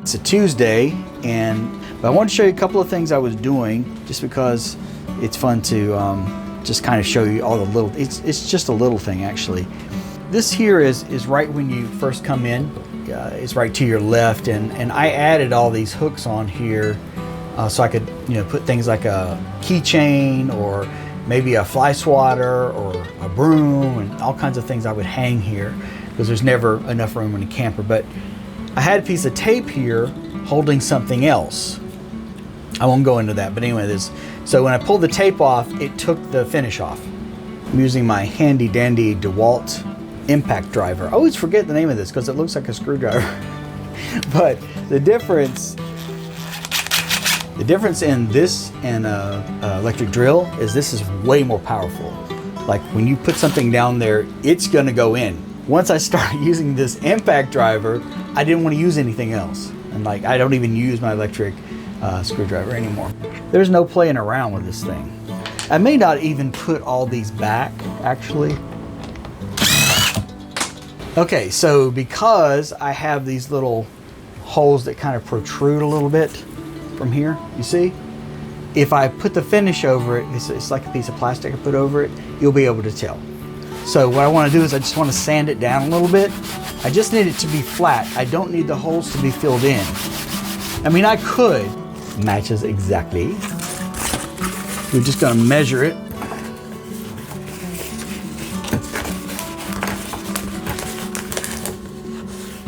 It's a Tuesday, but I want to show you a couple of things I was doing just because it's fun to just kind of show you all the little, it's just a little thing actually. This here is right when you first come in. It's right to your left, and I added all these hooks on here so I could put things like a keychain or maybe a fly swatter or a broom and all kinds of things I would hang here because there's never enough room in a camper. But I had a piece of tape here holding something else. I won't go into that, but anyway, so when I pulled the tape off, it took the finish off. I'm using my handy dandy DeWalt impact driver. I always forget the name of this because it looks like a screwdriver. But the difference in this and electric drill is this is way more powerful. Like when you put something down there, it's gonna go in. Once I started using this impact driver, I didn't want to use anything else. And like, I don't even use my electric screwdriver anymore. There's no playing around with this thing. I may not even put all these back, actually. Okay, so because I have these little holes that kind of protrude a little bit from here, you see? If I put the finish over it, it's like a piece of plastic I put over it, you'll be able to tell. So what I want to do is I just want to sand it down a little bit. I just need it to be flat. I don't need the holes to be filled in. I mean, I could. Matches exactly. We're just going to measure it.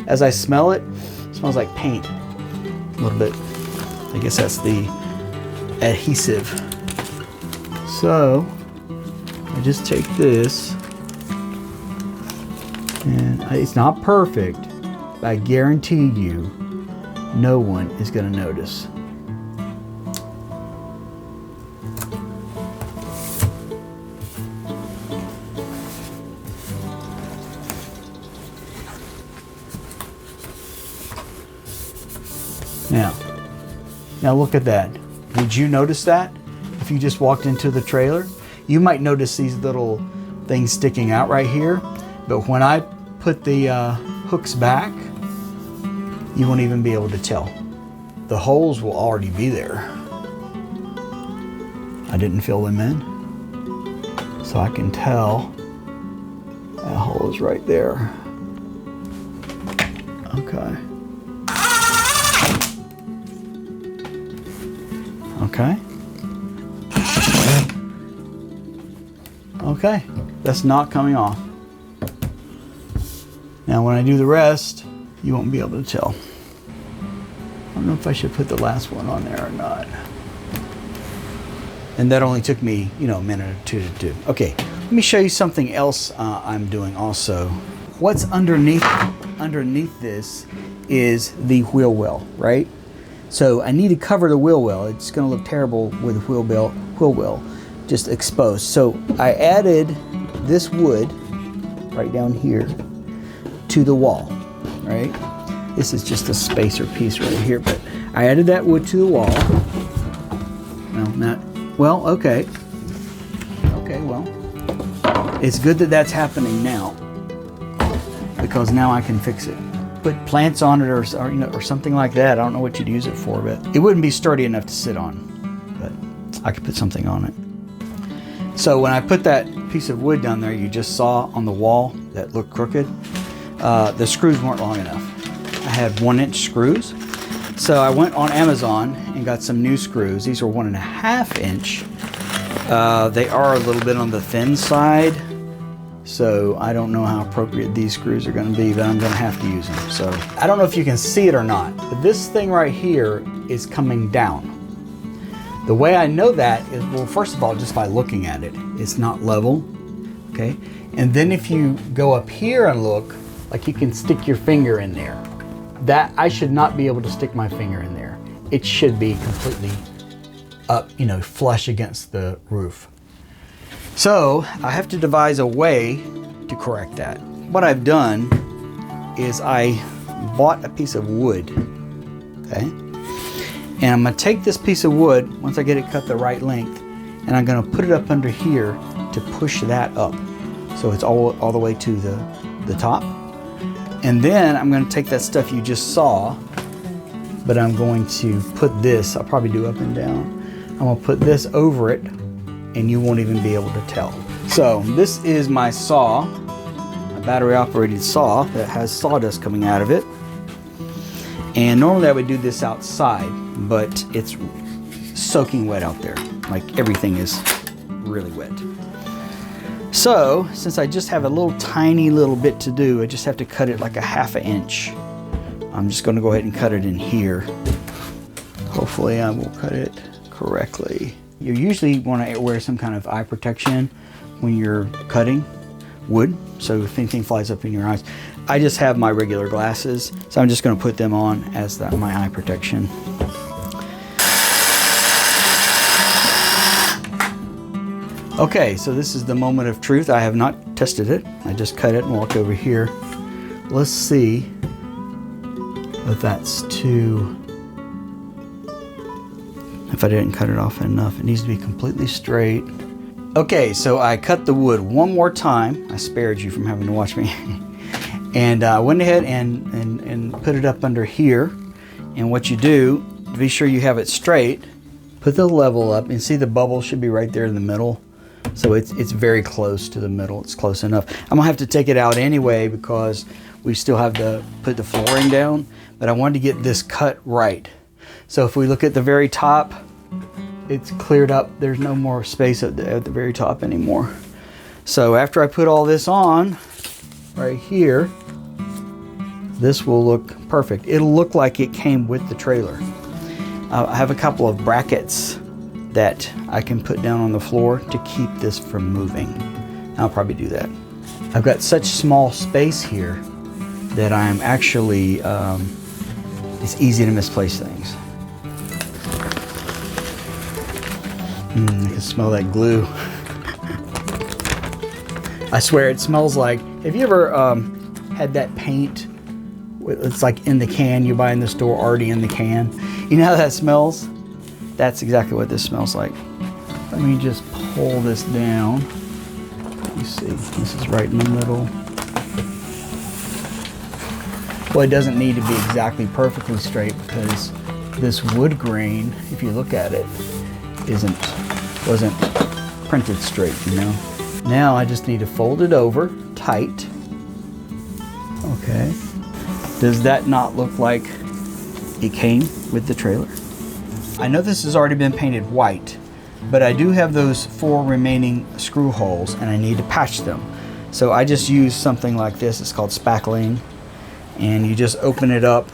As I smell it, it smells like paint a little bit. I guess that's the adhesive. So I just take this, and it's not perfect, but I guarantee you no one is going to notice. Now look at that. Did you notice that? If you just walked into the trailer, you might notice these little things sticking out right here. But when I put the hooks back, you won't even be able to tell. The holes will already be there. I didn't fill them in, so I can tell that hole is right there. Okay. Okay. Okay, that's not coming off. Now when I do the rest, you won't be able to tell. I don't know if I should put the last one on there or not. And that only took me, a minute or two to do. Okay, let me show you something else I'm doing also. What's underneath this is the wheel well, right? So I need to cover the wheel well. It's going to look terrible with the wheel well just exposed. So I added this wood right down here to the wall, right? This is just a spacer piece right here, but I added that wood to the wall. Okay, well, it's good that that's happening now because now I can fix it. Put plants on it or something like that. I don't know what you'd use it for, but it wouldn't be sturdy enough to sit on, but I could put something on it. So when I put that piece of wood down there you just saw on the wall that looked crooked, the screws weren't long enough. I had 1-inch screws. So I went on Amazon and got some new screws. These are 1.5 inch. They are a little bit on the thin side. So I don't know how appropriate these screws are going to be, but I'm going to have to use them. So I don't know if you can see it or not, but this thing right here is coming down. The way I know that is, well, first of all, just by looking at it, it's not level, okay? And then if you go up here and look, like you can stick your finger in there. That I should not be able to stick my finger in there. It should be completely up, flush against the roof. So I have to devise a way to correct that. What I've done is I bought a piece of wood, okay? And I'm gonna take this piece of wood, once I get it cut the right length, and I'm gonna put it up under here to push that up. So it's all the way to the top. And then I'm gonna take that stuff you just saw but I'm going to put this, I'll probably do up and down. I'm gonna put this over it and you won't even be able to tell. So this is my saw, a battery operated saw that has sawdust coming out of it. And normally I would do this outside, but it's soaking wet out there. Like everything is really wet. So since I just have a little tiny little bit to do, I just have to cut it like a 1/2 inch. I'm just gonna go ahead and cut it in here. Hopefully I will cut it correctly. You usually wanna wear some kind of eye protection when you're cutting wood, so if anything flies up in your eyes. I just have my regular glasses, so I'm just gonna put them on as my eye protection. Okay, so this is the moment of truth. I have not tested it. I just cut it and walked over here. Let's see if that's too, if I didn't cut it off enough. It needs to be completely straight. Okay, so I cut the wood one more time. I spared you from having to watch me. And I went ahead and put it up under here. And what you do, to be sure you have it straight, put the level up and see the bubble should be right there in the middle. So it's very close to the middle. It's close enough. I'm gonna have to take it out anyway because we still have to put the flooring down, but I wanted to get this cut right. So if we look at the very top, it's cleared up. There's no more space at the very top anymore. So after I put all this on right here, this will look perfect. It'll look like it came with the trailer. I have a couple of brackets that I can put down on the floor to keep this from moving. I'll probably do that. I've got such small space here that I'm actually, it's easy to misplace things. I can smell that glue. I swear it smells like, have you ever had that paint? It's like in the can you buy in the store, already in the can. You know how that smells? That's exactly what this smells like. Let me just pull this down. Let me see, this is right in the middle. Well, it doesn't need to be exactly perfectly straight because this wood grain, if you look at it, wasn't printed straight, you know. Now I just need to fold it over tight. Okay. Does that not look like it came with the trailer? I know this has already been painted white, but I do have those 4 remaining screw holes and I need to patch them. So I just use something like this. It's called spackling, and you just open it up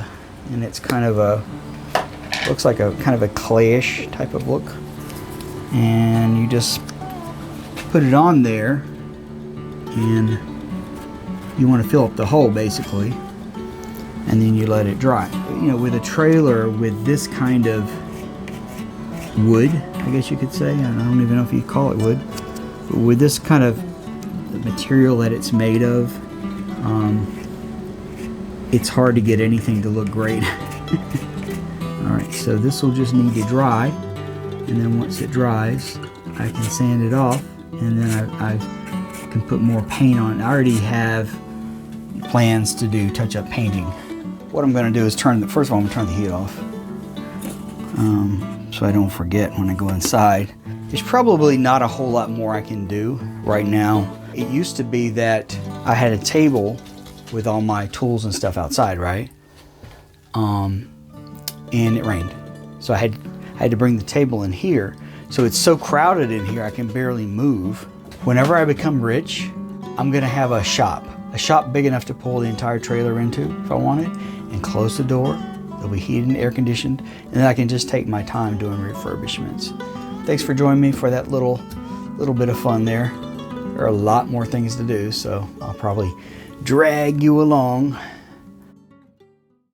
and it's kind of a, looks like a kind of a clayish type of look. And you just put it on there and you want to fill up the hole basically, and then you let it dry. You know, with a trailer with this kind of wood, I guess you could say, I don't even know if you call it wood, but with this kind of material that it's made of, it's hard to get anything to look great. Alright, so this will just need to dry, and then once it dries I can sand it off, and then I can put more paint on it. I already have plans to do touch-up painting. What I'm going to do is first of all I'm going to turn the heat off, so I don't forget when I go inside. There's probably not a whole lot more I can do right now. It used to be that I had a table with all my tools and stuff outside, right? And it rained. So I had to bring the table in here. So it's so crowded in here I can barely move. Whenever I become rich, I'm gonna have a shop big enough to pull the entire trailer into if I want it, and close the door. It'll be heated and air conditioned, and then I can just take my time doing refurbishments. Thanks for joining me for that little bit of fun there. There are a lot more things to do, so I'll probably drag you along.